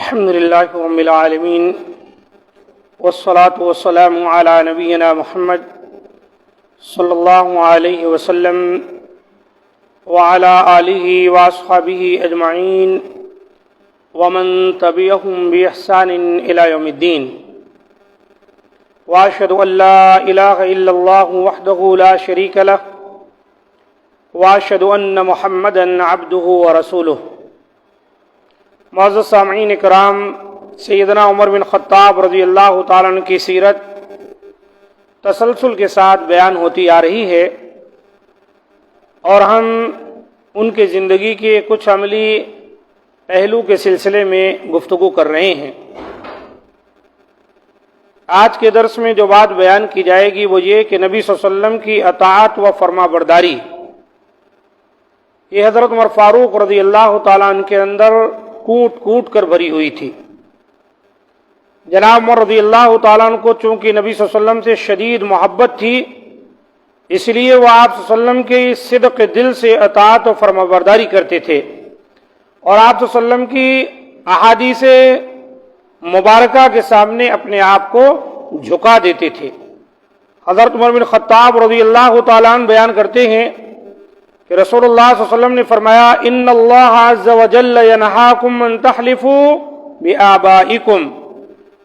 الحمد للہ رب العالمین والصلاة والسلام علی نبینا محمد صلی اللہ علیہ وسلم وعلی آلہ واصحابہ اجمعین ومن تبعهم بإحسان إلى يوم الدین وأشهد أن لا إله إلا الله وحده لا شريك له وأشهد أن محمدا عبده ورسوله۔ معزز سامعین اکرام، سیدنا عمر بن خطاب رضی اللہ تعالیٰ عنہ کی سیرت تسلسل کے ساتھ بیان ہوتی آ رہی ہے، اور ہم ان کی زندگی کے کچھ عملی پہلو کے سلسلے میں گفتگو کر رہے ہیں۔ آج کے درس میں جو بات بیان کی جائے گی وہ یہ کہ نبی صلی اللہ علیہ وسلم کی اطاعت و فرما برداری، یہ حضرت عمر فاروق رضی اللہ تعالیٰ عنہ کے اندر کوٹ کوٹ کر بھری ہوئی تھی۔ جناب عمر رضی اللہ تعالیٰ عنہ کو چونکہ نبی صلی اللہ علیہ وسلم سے شدید محبت تھی، اس لیے وہ آپ صلی اللہ علیہ وسلم کے صدق دل سے اطاعت و فرما برداری کرتے تھے، اور آپ صلی اللہ علیہ وسلم کی احادیث مبارکہ کے سامنے اپنے آپ کو جھکا دیتے تھے۔ حضرت عمر بن خطاب رضی اللہ تعالیٰ عنہ بیان کرتے ہیں کہ رسول اللہ صلی اللہ علیہ وسلم نے فرمایا، ان اللہ عز وجل ینہاکم ان تحلفوا بآبائکم،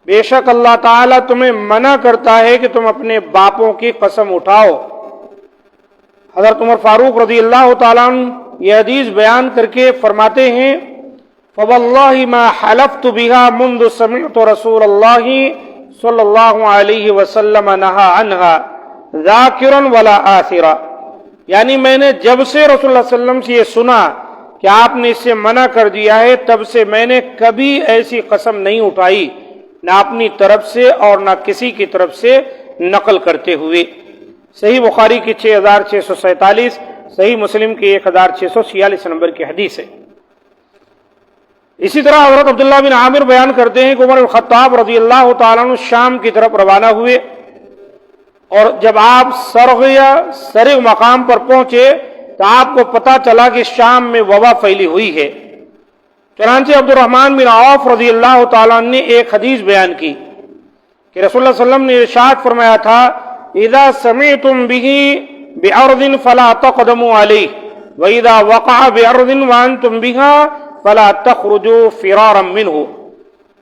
بے شک اللہ تعالیٰ تمہیں منع کرتا ہے کہ تم اپنے باپوں کی قسم اٹھاؤ۔ حضرت عمر فاروق رضی اللہ تعالیٰ عنہ یہ حدیث بیان کر کے فرماتے ہیں، فواللہ ما حلفت بها منذ سمعت رسول اللہ صلی اللہ علیہ وسلم نہا عنہا ذاکرا ولا آثرا، یعنی میں نے جب سے رسول اللہ صلی اللہ علیہ وسلم سے یہ سنا کہ آپ نے اس سے منع کر دیا ہے، تب سے میں نے کبھی ایسی قسم نہیں اٹھائی، نہ اپنی طرف سے اور نہ کسی کی طرف سے نقل کرتے ہوئے۔ صحیح بخاری کی 6647، صحیح مسلم کی 1646 نمبر کی حدیث ہے۔ اسی طرح حضرت عبداللہ بن عامر بیان کرتے ہیں کہ عمر بن خطاب رضی اللہ تعالیٰ عنہ شام کی طرف روانہ ہوئے، اور جب آپ سرغ مقام پر پہنچے تو آپ کو پتا چلا کہ شام میں وبا پھیلی ہوئی ہے۔ چنانچہ عبد الرحمن بن عوف رضی اللہ تعالیٰ عنہ نے ایک حدیث بیان کی کہ رسول اللہ صلی اللہ علیہ وسلم نے ارشاد فرمایا تھا، اذا سمعتم به بأرض فلا تقدموا علیہ واذا وقع بأرض وانتم بها فلا تخرجوا فرارا منہ،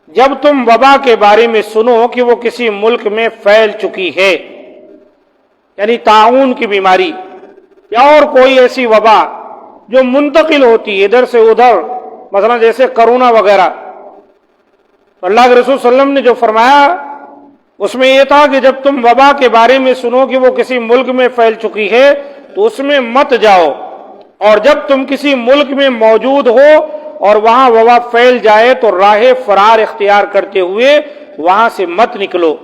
جب تم وبا کے بارے میں سنو کہ وہ کسی ملک میں پھیل چکی ہے، یعنی طاعون کی بیماری یا اور کوئی ایسی وبا جو منتقل ہوتی ہے ادھر سے ادھر، مثلا جیسے کرونا وغیرہ، تو اللہ کے رسول صلی اللہ علیہ وسلم نے جو فرمایا اس میں یہ تھا کہ جب تم وبا کے بارے میں سنو کہ وہ کسی ملک میں پھیل چکی ہے تو اس میں مت جاؤ، اور جب تم کسی ملک میں موجود ہو اور وہاں وبا پھیل جائے تو راہ فرار اختیار کرتے ہوئے وہاں سے مت نکلو۔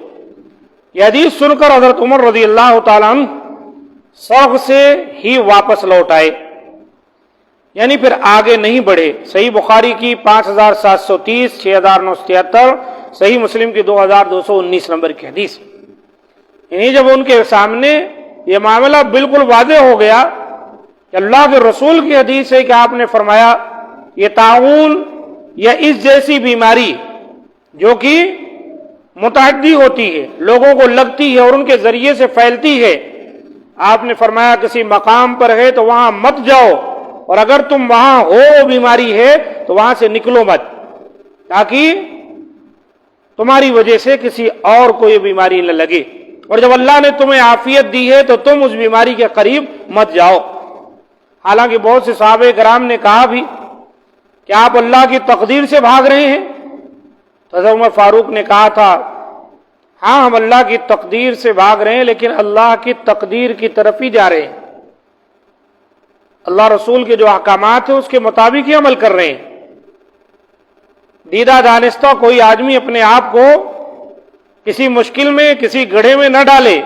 یہ حدیث سن کر حضرت عمر رضی اللہ تعالیٰ عنہ سوق سے ہی واپس لوٹ آئے، یعنی پھر آگے نہیں بڑھے۔ صحیح بخاری کی 5730، 6973، صحیح مسلم کی 2219 نمبر کی حدیث۔ یعنی جب ان کے سامنے یہ معاملہ بالکل واضح ہو گیا کہ اللہ کے رسول کی حدیث ہے کہ آپ نے فرمایا یہ طاعون یا اس جیسی بیماری جو کہ متعدی ہوتی ہے، لوگوں کو لگتی ہے اور ان کے ذریعے سے پھیلتی ہے، آپ نے فرمایا کسی مقام پر ہے تو وہاں مت جاؤ، اور اگر تم وہاں ہو وہ بیماری ہے تو وہاں سے نکلو مت، تاکہ تمہاری وجہ سے کسی اور کو یہ بیماری نہ لگے، اور جب اللہ نے تمہیں عافیت دی ہے تو تم اس بیماری کے قریب مت جاؤ۔ حالانکہ بہت سے صحابہ کرام نے کہا بھی کہ آپ اللہ کی تقدیر سے بھاگ رہے ہیں، تو حضرت عمر فاروق نے کہا تھا، ہاں ہم اللہ کی تقدیر سے بھاگ رہے ہیں لیکن اللہ کی تقدیر کی طرف ہی جا رہے ہیں، اللہ رسول کے جو احکامات ہیں اس کے مطابق ہی عمل کر رہے ہیں۔ دیدہ دانستہ کوئی آدمی اپنے آپ کو کسی مشکل میں، کسی گڑھے میں نہ ڈالے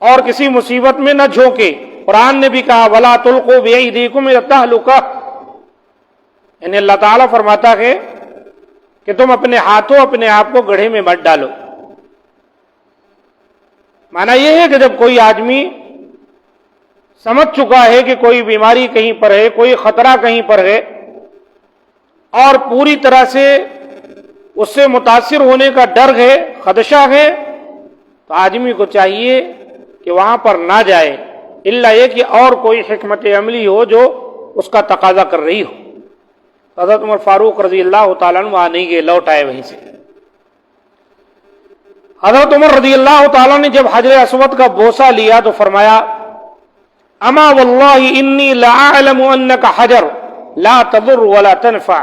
اور کسی مصیبت میں نہ جھونکے۔ قرآن نے بھی کہا وَلَا تُلْقُوا بِأَيْدِيكُمْ إِلَى التَّهْلُكَةِ، یعنی اللہ تعالیٰ فرماتا ہے کہ تم اپنے ہاتھوں اپنے آپ کو گڑھے میں مت ڈالو۔ معنی یہ ہے کہ جب کوئی آدمی سمجھ چکا ہے کہ کوئی بیماری کہیں پر ہے، کوئی خطرہ کہیں پر ہے، اور پوری طرح سے اس سے متاثر ہونے کا ڈر ہے، خدشہ ہے، تو آدمی کو چاہیے کہ وہاں پر نہ جائے، الا یہ کہ اور کوئی حکمت عملی ہو جو اس کا تقاضا کر رہی ہو۔ حضرت عمر فاروق رضی اللہ تعالیٰ عنہ وہاں نہیں گئے، لوٹ آئے وہیں سے۔ حضرت عمر رضی اللہ تعالیٰ نے جب حجر اسود کا بوسہ لیا تو فرمایا اما واللہ انی لأعلم انک حجر لا تضر ولا تنفع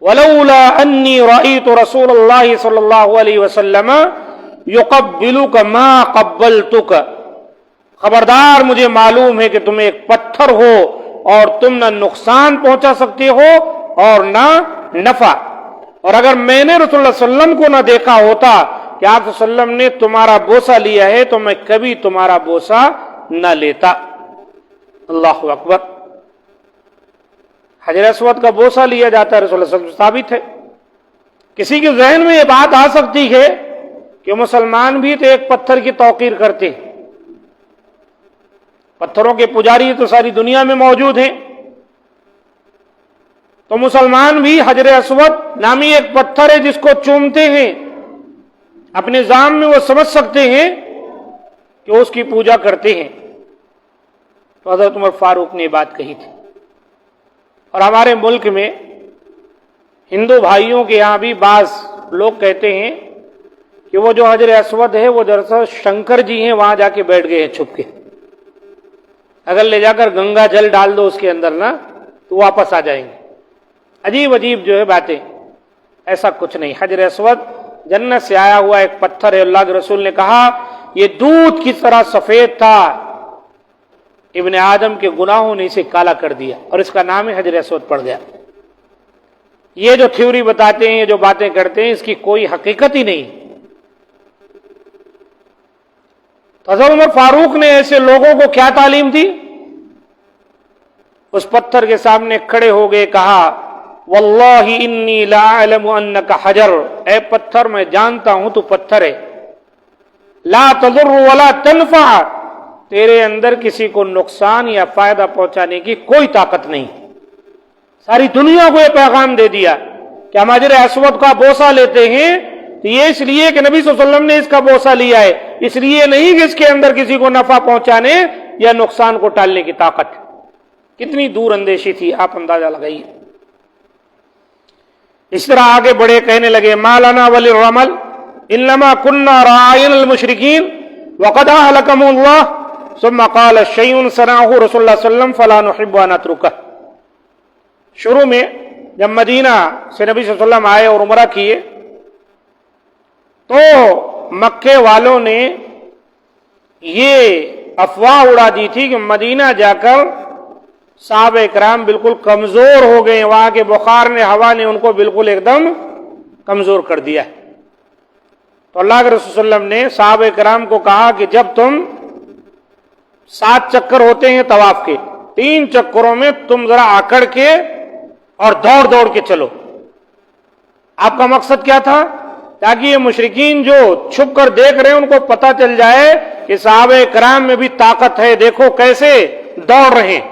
ولولا انی رأیت رسول اللہ صلی اللہ علیہ وسلم یقبلک ما قبلتک، خبردار مجھے معلوم ہے کہ تم ایک پتھر ہو اور تم نہ نقصان پہنچا سکتے ہو اور نہ نفع، اور اگر میں نے رسول اللہ صلی اللہ علیہ وسلم کو نہ دیکھا ہوتا کہ آپ صلی اللہ علیہ وسلم نے تمہارا بوسہ لیا ہے تو میں کبھی تمہارا بوسہ نہ لیتا۔ اللہ اکبر، حجر اسود کا بوسہ لیا جاتا ہے، رسول اللہ صلی اللہ علیہ وسلم ثابت ہے۔ کسی کے ذہن میں یہ بات آ سکتی ہے کہ مسلمان بھی تو ایک پتھر کی توقیر کرتے ہیں، پتھروں کے پجاری تو ساری دنیا میں موجود ہیں، تو مسلمان بھی حجر اسود نامی ایک پتھر ہے جس کو چومتے ہیں، اپنے ذہن میں وہ سمجھ سکتے ہیں کہ اس کی پوجا کرتے ہیں۔ تو حضرت عمر فاروق نے یہ بات کہی تھی۔ اور ہمارے ملک میں ہندو بھائیوں کے یہاں بھی بعض لوگ کہتے ہیں کہ وہ جو حجر اسود ہے وہ دراصل شنکر جی ہیں، وہاں جا کے بیٹھ گئے ہیں چھپ کے، اگر لے جا کر گنگا جل ڈال دو اس کے اندر نا تو واپس آ جائیں گے۔ عجیب عجیب جو ہے باتیں، ایسا کچھ نہیں۔ حجر اسود جنت سے آیا ہوا ایک پتھر ہے۔ اللہ کے رسول نے کہا یہ دودھ کی طرح سفید تھا، ابن آدم کے گناہوں نے اسے کالا کر دیا اور اس کا نام ہے حجر اسود پڑ گیا۔ یہ جو تھیوری بتاتے ہیں، یہ جو باتیں کرتے ہیں، اس کی کوئی حقیقت ہی نہیں۔ حضرت عمر فاروق نے ایسے لوگوں کو کیا تعلیم دی؟ اس پتھر کے سامنے کھڑے ہو گئے، کہا واللہ انی لاعلم انک حجر، اے پتھر میں جانتا ہوں تو پتھر ہے، لا تضر ولا تنفع، تیرے اندر کسی کو نقصان یا فائدہ پہنچانے کی کوئی طاقت نہیں۔ ساری دنیا کو یہ پیغام دے دیا کہ ہم حجر اسود کا بوسہ لیتے ہیں تو یہ اس لیے کہ نبی صلی اللہ علیہ وسلم نے اس کا بوسہ لیا ہے، اس لیے نہیں کہ اس کے اندر کسی کو نفع پہنچانے یا نقصان کو ٹالنے کی طاقت۔ کتنی دور اندیشی تھی، آپ اندازہ لگائیے۔ اس طرح آگے بڑھے، کہنے لگے ما لنا وللرمل انما كنا راعين المشركين وقد اهلكهم الله ثم قال شيء صنعه رسول اللہ صلی اللہ علیہ وسلم فلا نحب ان نتركه۔ شروع میں جب مدینہ سے نبی صلی اللہ علیہ وسلم آئے اور عمرہ کیے تو مکے والوں نے یہ افواہ اڑا دی تھی کہ مدینہ جا کر صحابہ اکرام بالکل کمزور ہو گئے، وہاں کے بخار نے، ہوا نے ان کو بالکل ایک دم کمزور کر دیا۔ تو اللہ کے رسول صلی اللہ علیہ وسلم نے صحابہ اکرام کو کہا کہ جب تم 7 چکر ہوتے ہیں طواف کے، 3 چکروں میں تم ذرا آکڑ کے اور دوڑ دوڑ کے چلو۔ آپ کا مقصد کیا تھا؟ تاکہ یہ مشرکین جو چھپ کر دیکھ رہے ہیں ان کو پتہ چل جائے کہ صحابہ کرام میں بھی طاقت ہے، دیکھو کیسے دوڑ رہے ہیں۔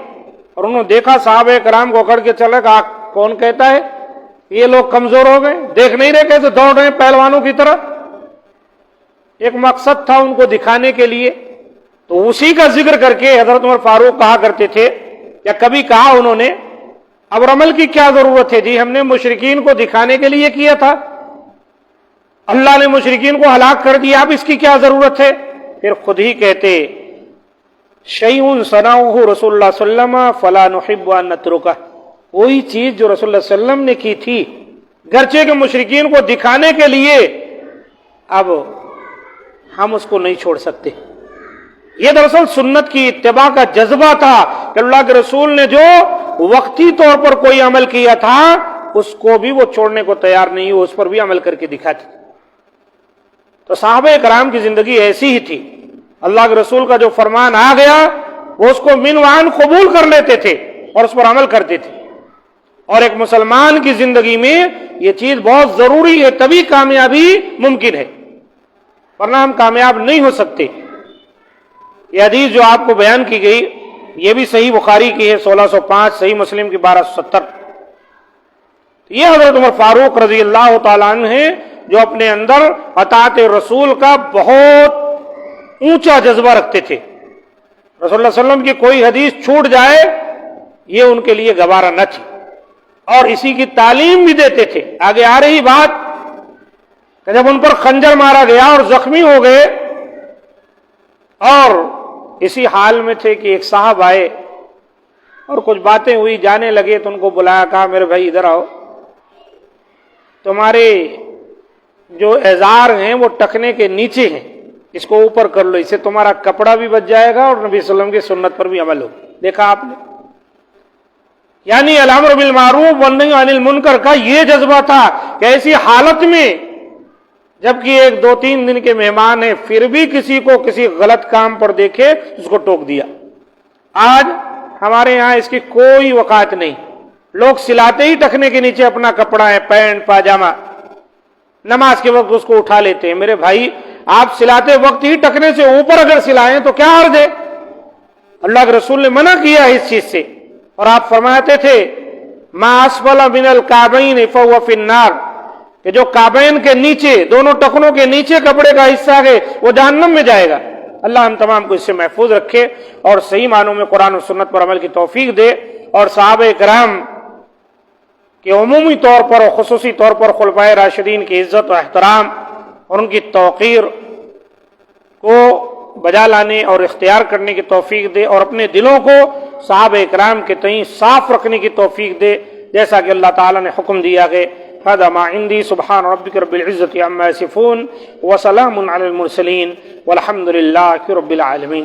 اور انہوں نے دیکھا صحابہ کرام کو اکڑ کے چلے گا، کون کہتا ہے یہ لوگ کمزور ہو گئے، دیکھ نہیں رہے کیسے دوڑ رہے ہیں پہلوانوں کی طرح۔ ایک مقصد تھا ان کو دکھانے کے لیے، تو اسی کا ذکر کر کے حضرت عمر فاروق کہا کرتے تھے، یا کبھی کہا انہوں نے اب رمل کی کیا ضرورت ہے جی، ہم نے مشرکین کو دکھانے کے لیے کیا تھا، اللہ نے مشرکین کو ہلاک کر دیا، اب اس کی کیا ضرورت ہے؟ پھر خود ہی کہتے شیء صنعہ رسول اللہ صلی اللہ علیہ وسلم فلا نحب ان نترکہ، وہی چیز جو رسول اللہ صلی اللہ علیہ وسلم نے کی تھی گرچہ کہ مشرکین کو دکھانے کے لیے، اب ہم اس کو نہیں چھوڑ سکتے۔ یہ دراصل سنت کی اتباع کا جذبہ تھا کہ اللہ کے رسول نے جو وقتی طور پر کوئی عمل کیا تھا اس کو بھی وہ چھوڑنے کو تیار نہیں ہو، اس پر بھی عمل کر کے دکھاتے۔ تو صحابہ کرام کی زندگی ایسی ہی تھی، اللہ کے رسول کا جو فرمان آ گیا وہ اس کو من وعن قبول کر لیتے تھے اور اس پر عمل کرتے تھے۔ اور ایک مسلمان کی زندگی میں یہ چیز بہت ضروری ہے، تبھی کامیابی ممکن ہے، ورنہ ہم کامیاب نہیں ہو سکتے۔ یہ حدیث جو آپ کو بیان کی گئی یہ بھی صحیح بخاری کی ہے 1605، صحیح مسلم کی 1270۔ یہ حضرت عمر فاروق رضی اللہ تعالیٰ عنہ ہیں جو اپنے اندر اطاعت رسول کا بہت اونچا جذبہ رکھتے تھے. رسول اللہ صلی اللہ علیہ وسلم کی کوئی حدیث چھوٹ جائے یہ ان کے لیے گوارا نہ تھی، اور اسی کی تعلیم بھی دیتے تھے. آگے آ رہی بات کہ جب ان پر خنجر مارا گیا اور زخمی ہو گئے اور اسی حال میں تھے کہ ایک صاحب آئے اور کچھ باتیں ہوئی، جانے لگے تو ان کو بلایا، کہا میرے بھائی ادھر آؤ، تمہارے جو ازار ہیں وہ ٹخنے کے نیچے ہیں، اس کو اوپر کر لو، اس سے تمہارا کپڑا بھی بچ جائے گا اور نبی صلی اللہ علیہ وسلم کی سنت پر بھی عمل ہو. دیکھا آپ نے، یعنی الامر بالمعروف والنہی عن المنکر کا یہ جذبہ تھا کہ ایسی حالت میں جبکہ ایک دو تین دن کے مہمان ہیں پھر بھی کسی کو کسی غلط کام پر دیکھے اس کو ٹوک دیا. آج ہمارے یہاں اس کی کوئی وقات نہیں، لوگ سلاتے ہی ٹخنے کے نیچے اپنا کپڑا ہے، پینٹ پاجامہ، نماز کے وقت اس کو اٹھا لیتے ہیں. میرے بھائی آپ سلاتے وقت ہی ٹخنے سے اوپر اگر سلائیں تو کیا حرج ہے؟ اللہ کے رسول نے منع کیا اس چیز سے، اور آپ فرماتے تھے ما اسفل من الکعبین فهو فی النار، کہ جو کعبین کے نیچے، دونوں ٹخنوں کے نیچے کپڑے کا حصہ ہے وہ جہنم میں جائے گا. اللہ ہم تمام کو اس سے محفوظ رکھے اور صحیح معنوں میں قرآن و سنت پر عمل کی توفیق دے، اور صحابہ کرام کہ عمومی طور پر اور خصوصی طور پر خلفائے راشدین کی عزت و احترام اور ان کی توقیر کو بجا لانے اور اختیار کرنے کی توفیق دے، اور اپنے دلوں کو صحابہ کرام کے تئیں صاف رکھنے کی توفیق دے جیسا کہ اللہ تعالیٰ نے حکم دیا ہے. هذا ما عندي، سبحان ربك رب العزة عما يصفون وسلام على المرسلين والحمد لله رب العالمين.